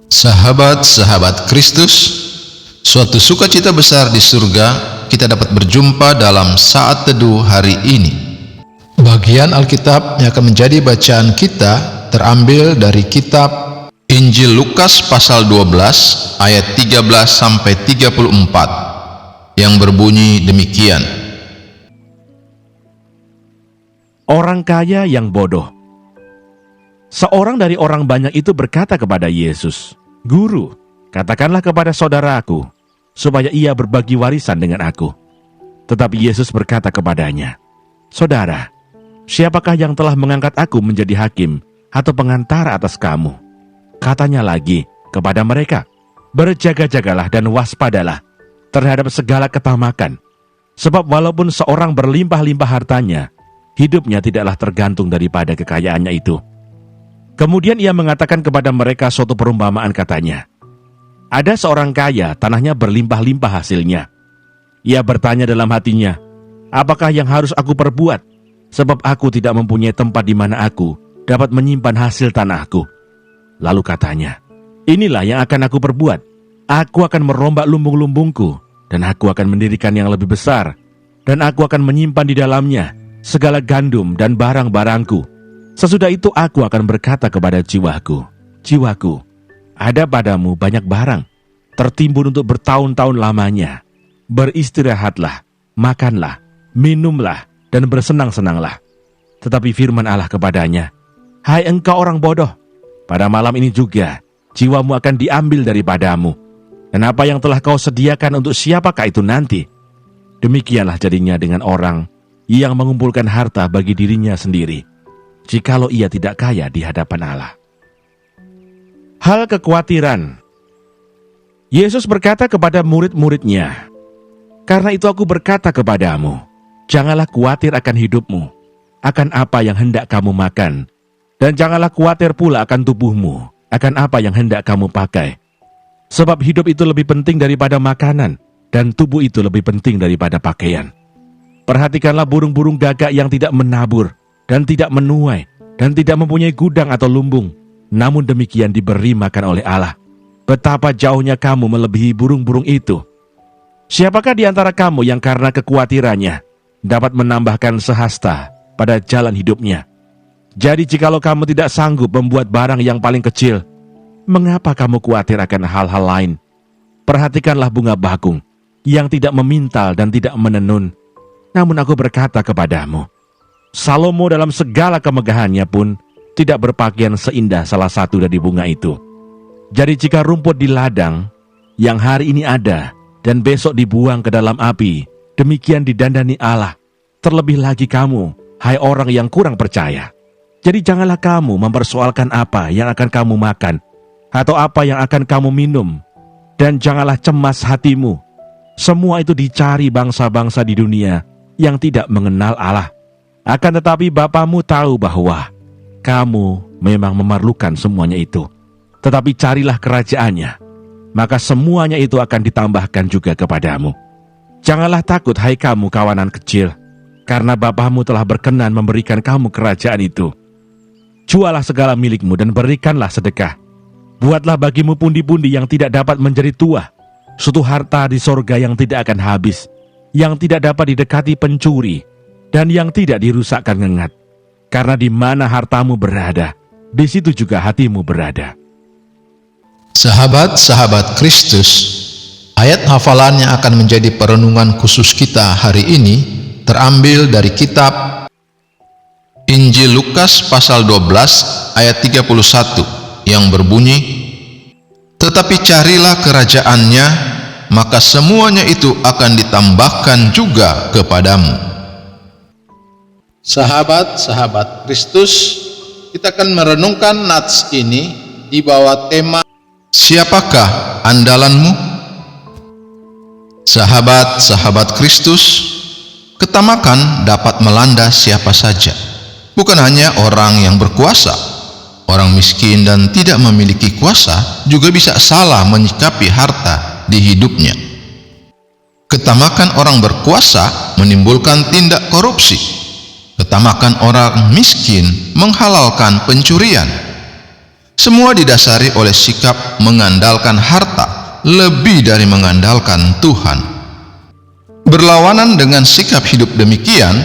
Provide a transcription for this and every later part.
Sahabat-sahabat Kristus, suatu sukacita besar di surga kita dapat berjumpa dalam saat teduh hari ini. Bagian Alkitab yang akan menjadi bacaan kita terambil dari kitab Injil Lukas pasal 12 ayat 13 sampai 34 yang berbunyi demikian. Orang kaya yang bodoh. Seorang dari orang banyak itu berkata kepada Yesus, "Guru, katakanlah kepada saudaraku, supaya ia berbagi warisan dengan aku." Tetapi Yesus berkata kepadanya, "Saudara, siapakah yang telah mengangkat aku menjadi hakim atau pengantara atas kamu?" Katanya lagi kepada mereka, "Berjaga-jagalah dan waspadalah terhadap segala ketamakan, sebab walaupun seorang berlimpah-limpah hartanya, hidupnya tidaklah tergantung daripada kekayaannya itu." Kemudian ia mengatakan kepada mereka suatu perumpamaan, katanya, "Ada seorang kaya, tanahnya berlimpah-limpah hasilnya. Ia bertanya dalam hatinya, 'Apakah yang harus aku perbuat? Sebab aku tidak mempunyai tempat di mana aku dapat menyimpan hasil tanahku.' Lalu katanya, 'Inilah yang akan aku perbuat. Aku akan merombak lumbung-lumbungku, dan aku akan mendirikan yang lebih besar, dan aku akan menyimpan di dalamnya segala gandum dan barang-barangku. Sesudah itu aku akan berkata kepada jiwaku, jiwaku, ada padamu banyak barang, tertimbun untuk bertahun-tahun lamanya. Beristirahatlah, makanlah, minumlah, dan bersenang-senanglah.' Tetapi firman Allah kepadanya, 'Hai engkau orang bodoh, pada malam ini juga jiwamu akan diambil daripadamu. Dan apa yang telah kau sediakan untuk siapakah itu nanti?' Demikianlah jadinya dengan orang yang mengumpulkan harta bagi dirinya sendiri, jikalau ia tidak kaya di hadapan Allah." Hal kekhawatiran. Yesus berkata kepada murid-muridnya, "Karena itu aku berkata kepadamu, janganlah khawatir akan hidupmu, akan apa yang hendak kamu makan, dan janganlah khawatir pula akan tubuhmu, akan apa yang hendak kamu pakai. Sebab hidup itu lebih penting daripada makanan, dan tubuh itu lebih penting daripada pakaian. Perhatikanlah burung-burung gagak yang tidak menabur, dan tidak menuai, dan tidak mempunyai gudang atau lumbung, namun demikian diberi makan oleh Allah. Betapa jauhnya kamu melebihi burung-burung itu. Siapakah di antara kamu yang karena kekhawatirannya dapat menambahkan sehasta pada jalan hidupnya? Jadi jikalau kamu tidak sanggup membuat barang yang paling kecil, mengapa kamu khawatir akan hal-hal lain? Perhatikanlah bunga bakung yang tidak memintal dan tidak menenun. Namun aku berkata kepadamu, Salomo dalam segala kemegahannya pun tidak berpakaian seindah salah satu dari bunga itu. Jadi jika rumput di ladang yang hari ini ada dan besok dibuang ke dalam api, demikian didandani Allah, terlebih lagi kamu, hai orang yang kurang percaya. Jadi janganlah kamu mempersoalkan apa yang akan kamu makan, atau apa yang akan kamu minum, dan janganlah cemas hatimu. Semua itu dicari bangsa-bangsa di dunia yang tidak mengenal Allah. Akan tetapi Bapamu tahu bahwa kamu memang memerlukan semuanya itu. Tetapi carilah kerajaannya, maka semuanya itu akan ditambahkan juga kepadamu. Janganlah takut, hai kamu kawanan kecil, karena Bapamu telah berkenan memberikan kamu kerajaan itu. Jualah segala milikmu dan berikanlah sedekah. Buatlah bagimu pundi-pundi yang tidak dapat menjadi tua, suatu harta di sorga yang tidak akan habis, yang tidak dapat didekati pencuri, dan yang tidak dirusakkan ngengat. Karena di mana hartamu berada, di situ juga hatimu berada." Sahabat-sahabat Kristus, ayat hafalan yang akan menjadi perenungan khusus kita hari ini terambil dari kitab Injil Lukas pasal 12 ayat 31 yang berbunyi, "Tetapi carilah kerajaannya, maka semuanya itu akan ditambahkan juga kepadamu." Sahabat-sahabat Kristus, kita akan merenungkan nats ini di bawah tema "Siapakah andalanmu?" Sahabat-sahabat Kristus, ketamakan dapat melanda siapa saja, bukan hanya orang yang berkuasa. Orang miskin dan tidak memiliki kuasa juga bisa salah menyikapi harta di hidupnya. Ketamakan orang berkuasa menimbulkan tindak korupsi. Ketamakan orang miskin menghalalkan pencurian. Semua didasari oleh sikap mengandalkan harta lebih dari mengandalkan Tuhan. Berlawanan dengan sikap hidup demikian,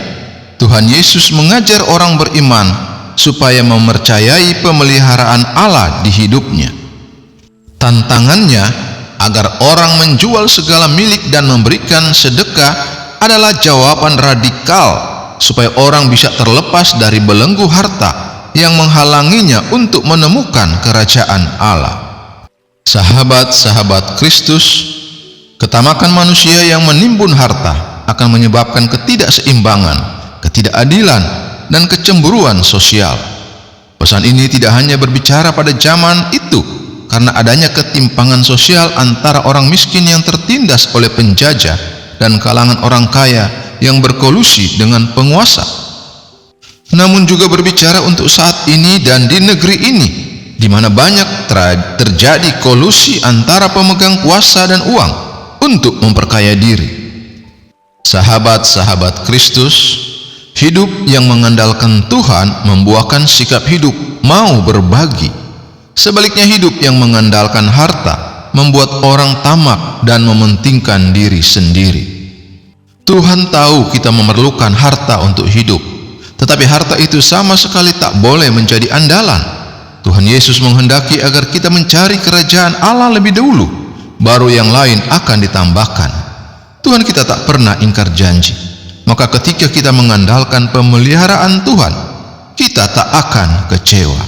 Tuhan Yesus mengajar orang beriman supaya mempercayai pemeliharaan Allah di hidupnya. Tantangannya agar orang menjual segala milik dan memberikan sedekah adalah jawaban radikal supaya orang bisa terlepas dari belenggu harta yang menghalanginya untuk menemukan kerajaan Allah. Sahabat-sahabat Kristus, ketamakan manusia yang menimbun harta akan menyebabkan ketidakseimbangan, ketidakadilan, dan kecemburuan sosial. Pesan ini tidak hanya berbicara pada zaman itu, karena adanya ketimpangan sosial antara orang miskin yang tertindas oleh penjajah dan kalangan orang kaya yang berkolusi dengan penguasa. Namun juga berbicara untuk saat ini dan di negeri ini, di mana banyak terjadi kolusi antara pemegang kuasa dan uang untuk memperkaya diri. Sahabat-sahabat Kristus, hidup yang mengandalkan Tuhan membuahkan sikap hidup mau berbagi. Sebaliknya, hidup yang mengandalkan harta membuat orang tamak dan mementingkan diri sendiri. Tuhan tahu kita memerlukan harta untuk hidup, tetapi harta itu sama sekali tak boleh menjadi andalan. Tuhan Yesus menghendaki agar kita mencari kerajaan Allah lebih dahulu, baru yang lain akan ditambahkan. Tuhan kita tak pernah ingkar janji. Maka ketika kita mengandalkan pemeliharaan Tuhan, kita tak akan kecewa.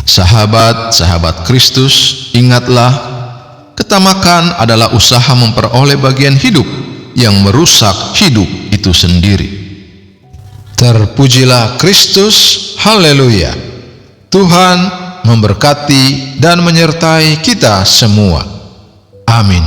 Sahabat-sahabat Kristus, ingatlah, ketamakan adalah usaha memperoleh bagian hidup yang merusak hidup itu sendiri. Terpujilah Kristus, haleluya. Tuhan memberkati dan menyertai kita semua. Amin.